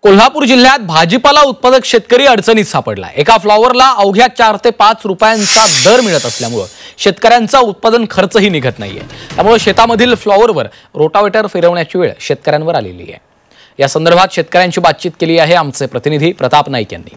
कोल्हापूर जिल्ह्यात भाजीपाला उत्पादक शेतकरी अडचणीत सापडला। एका फ्लॉवरला अवघ्या 4 ते 5 रुपयांचा दर मिळत असल्यामुळे शेतकऱ्यांचा उत्पादन खर्चही निघत नाहीये। त्यामुळे शेतामधील फ्लॉवरवर रोटावेटर फिरवण्याची वेळ शेतकऱ्यांवर आलेली आहे। या संदर्भात शेतकऱ्यांची बातचीत केली आहे आमचे प्रतिनिधी प्रताप नाईक यांनी।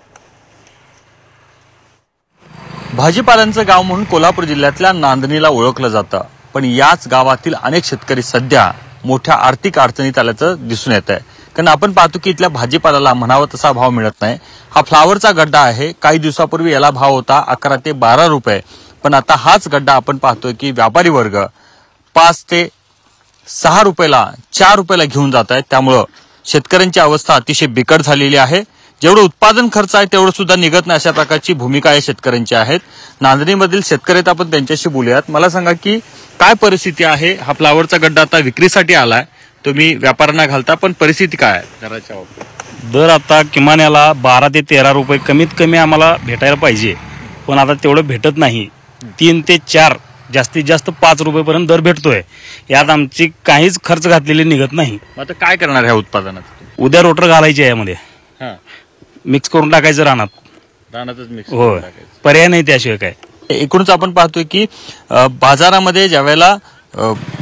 भाजीपाल्यांचं गाव म्हणून कोल्हापूर जिल्ह्यातल्या नांदणीला ओळखलं जातं, पण याच गावातील अनेक शेतकरी सध्या मोठ्या आर्थिक अडचणीत आल्याचं दिसून येत आहे। कारण आपण पाहतो की इथल्या भाजीपाल्याला म्हणावा तसा भाव मिळत नाही। हा फ्लावरचा गड्डा आहे। काही दिवसापूर्वी याला भाव होता 11 ते 12 रुपये, पण आता हाच गड्डा आपण पाहतोय की व्यापारी वर्ग 5 ते 6 रुपयाला 4 रुपयाला घेऊन जात आहे। त्यामुळे शेतकऱ्यांची अवस्था अतिशय बिकट झालेली आहे। जेवढं उत्पादन खर्च आहे तेवढं सुद्धा निघत नाही, अशा प्रकारची भूमिका या शेतकऱ्यांची आहेत। नांदणीमधील शेतकरी आपण त्यांच्याशी बोलूयात। मला सांगा की काय परिस्थिती आहे? हा फ्लावरचा गड्डा आता विक्रीसाठी आलाय, तुम्ही व्यापाऱ्यांना घालता, पण परिस्थिती काय आहे दराच्या बाबतीत? दर आता किमान याला 12 ते 13 रुपये कमीत कमी आम्हाला भेटायला पाहिजे, पण आता तेवढं भेटत नाही। 3 ते 4 जास्तीत जास्त 5 रुपयेपर्यंत दर भेटतोय। यात आमची काहीच खर्च घातलेली निघत नाही। आता काय करणार ह्या उत्पादनात? उद्या रोटर घालायचे आहे यामध्ये, मिक्स करून टाकायचं रानातच मिक्स हो, पर्याय नाही त्याशिवाय काय। एकूणच आपण पाहतोय की बाजारामध्ये ज्यावेळेला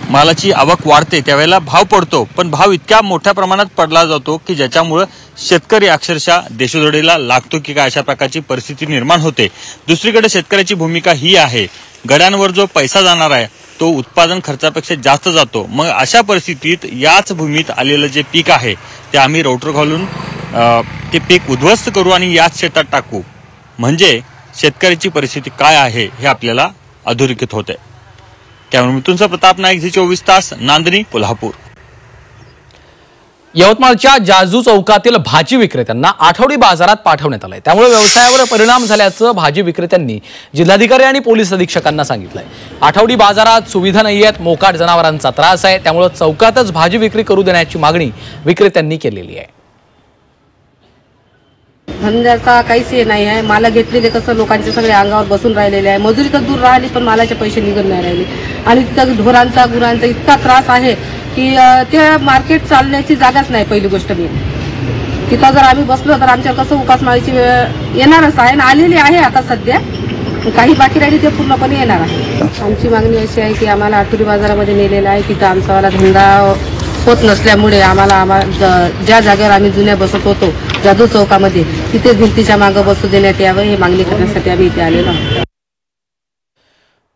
मालाची आवक वाढते त्यावेळेला भाव पडतो, पण भाव इतक्या मोठ्या प्रमाणात पडला जातो की ज्याच्यामुळे शेतकरी अक्षरशः देशोधडीला लागतो की काय, अशा प्रकारची परिस्थिती निर्माण होते। दुसरीकडे शेतकऱ्याची भूमिका ही आहे, गड्यांवर जो पैसा जाणार आहे तो उत्पादन खर्चापेक्षा जास्त जातो। मग अशा परिस्थितीत याच भूमीत आलेलं जे पीक आहे ते आम्ही रोटर घालून ते पीक उद्ध्वस्त करू आणि याच शेतात टाकू, म्हणजे शेतकऱ्याची परिस्थिती काय आहे हे आपल्याला अधोरेखित होते। कॅमेरामॅन प्रताप नाईक, झी 24 तास, नांदणी, कोल्हापूर। यवतमाळच्या जाजू चौकातील भाजी विक्रेत्यांना आठवडी बाजारात पाठवण्यात आलंय। त्यामुळे व्यवसायावर परिणाम झाल्याचं भाजी विक्रेत्यांनी जिल्हाधिकारी आणि पोलीस अधीक्षकांना सांगितलंय। आठवडी बाजारात सुविधा नाहीयेत, मोकाट जनावरांचा त्रास आहे, त्यामुळे चौकातच भाजी विक्री करू देण्याची मागणी विक्रेत्यांनी केलेली आहे। धंद्याचा काहीच हे नाही आहे। माला घेतलेले कसं लोकांचे सगळे अंगावर बसून राहिलेले आहे। मजुरी तर दूर राहिली, पण मालाचे पैसे निघत नाही राहिले। आणि तिथं ढोरांचा गुरांचा इतका त्रास आहे की ते मार्केट चालण्याची जागाच नाही। पहिली गोष्ट मी तिथं जर आम्ही बसलो तर आमच्या कसं उपासमारीची वेळ येणारच आहे, आलेली आहे आता सध्या, काही बाकी राहिली ते पूर्णपणे येणार आहे। आमची मागणी अशी आहे की आम्हाला आठवडी बाजारामध्ये नेलेलं आहे, तिथं आमचावाला धंदा होत नसल्यामुळे आम्हाला ज्या जागेवर आम्ही जुन्या बसत होतो जादू चौकामध्ये, तिथे भिंतीच्या मागे बसू देण्यात यावं, हे मागणी करण्यासाठी आम्ही इथे आलेलो आहोत।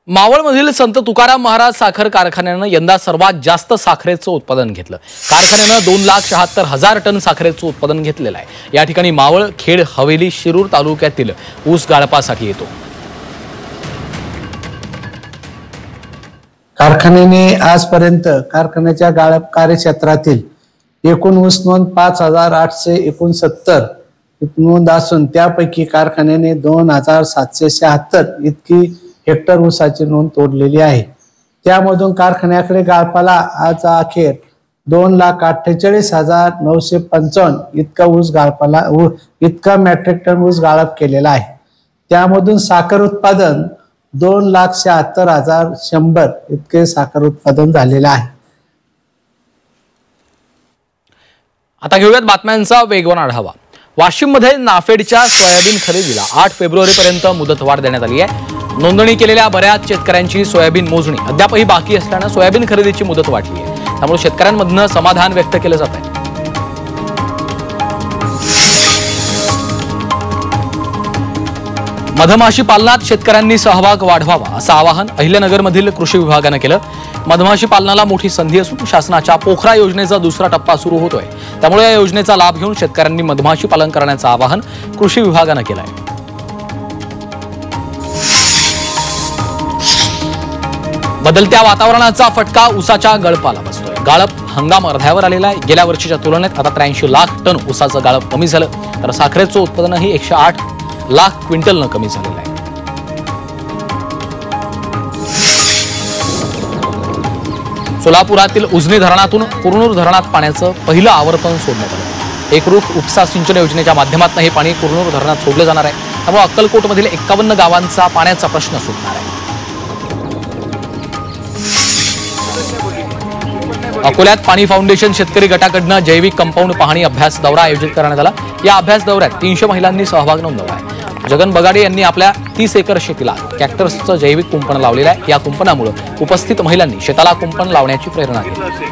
मावळमधील संत तुकाराम महाराज साखर कारखान्यानं यंदा सर्वात जास्त साखरेचं उत्पादन घेतलं। कारखान्यानं 2,76,000 टन साखरेचं उत्पादन घेतलेलं आहे। या ठिकाणी मावळ, खेड, हवेली, शिरूर तालुक्यातील ऊस गाळपासाठी येतो। कारखान्याने आजपर्यंत कारखान्याच्या गाळप कार्यक्षेत्रातील एकूण ऊस नोंद 5,869 नोंद असून त्यापैकी कारखान्याने 2,776 इतकी हेक्टर ऊसाची नोंद तोडलेली आहे। त्यामधून कारखान्याकडे गाळपाला आज अखेर 2,48,955 इतका ऊस गाळपाला इतका मेट्रिक टन ऊस गाळप केलेला आहे। त्यामधून साखर उत्पादन 2,76,100 इतके साखर उत्पादन झालेलं आहे। आता घेऊयात बातम्यांचा वेगवान आढावा। वाशिममध्ये नाफेडच्या सोयाबीन खरेदीला 8 फेब्रुवारीपर्यंत मुदतवाढ देण्यात आली आहे। नोंदणी केलेल्या बऱ्याच शेतकऱ्यांची सोयाबीन मोजणी अद्यापही बाकी असल्यानं सोयाबीन खरेदीची मुदत वाढली आहे। त्यामुळे शेतकऱ्यांमधनं समाधान व्यक्त केलं जात आहे। मधमाशी पालनात शेतकऱ्यांनी सहभाग वाढवावा असं आवाहन अहिल्यानगरमधील कृषी विभागानं केलं। मधमाशी पालनाला मोठी संधी असून शासनाच्या पोखरा योजनेचा दुसरा टप्पा सुरू होतोय, त्यामुळे या योजनेचा लाभ घेऊन शेतकऱ्यांनी मधमाशी पालन करण्याचं आवाहन कृषी विभागानं केलं आहे। बदलत्या वातावरणाचा फटका ऊसाच्या गळपाला बसतोय। गाळप हंगाम अर्ध्यावर आलेला आहे। गेल्या वर्षीच्या तुलनेत आता 83 लाख टन ऊसाचं गाळप कमी झालं, तर साखरेचं उत्पादनही 108 लाख क्विंटलनं कमी झालेलं आहे। सोलापुरातील उजनी धरणातून कुरनूर धरणात पाण्याचं पहिलं आवर्तन सोडण्यात आलं। एकरूप उपसा सिंचन योजनेच्या माध्यमातून हे पाणी कुरनूर धरणात सोडलं जाणार आहे। त्यामुळे अक्कलकोटमधील 51 गावांचा पाण्याचा प्रश्न सुटणार आहे। अकोल्यात पाणी फाउंडेशन शेतकरी गटाकडनं जैविक कंपाऊंड पाहणी अभ्यास दौरा आयोजित करण्यात आला। या अभ्यास दौऱ्यात 300 महिलांनी सहभाग नोंदवला आहे। जगन बगाडे यांनी आपल्या 30 एकर शेतीला कॅक्टसचं जैविक कुंपण लावलेलं आहे। या कुंपणामुळे उपस्थित महिलांनी शेताला कुंपण लावण्याची प्रेरणा दिली।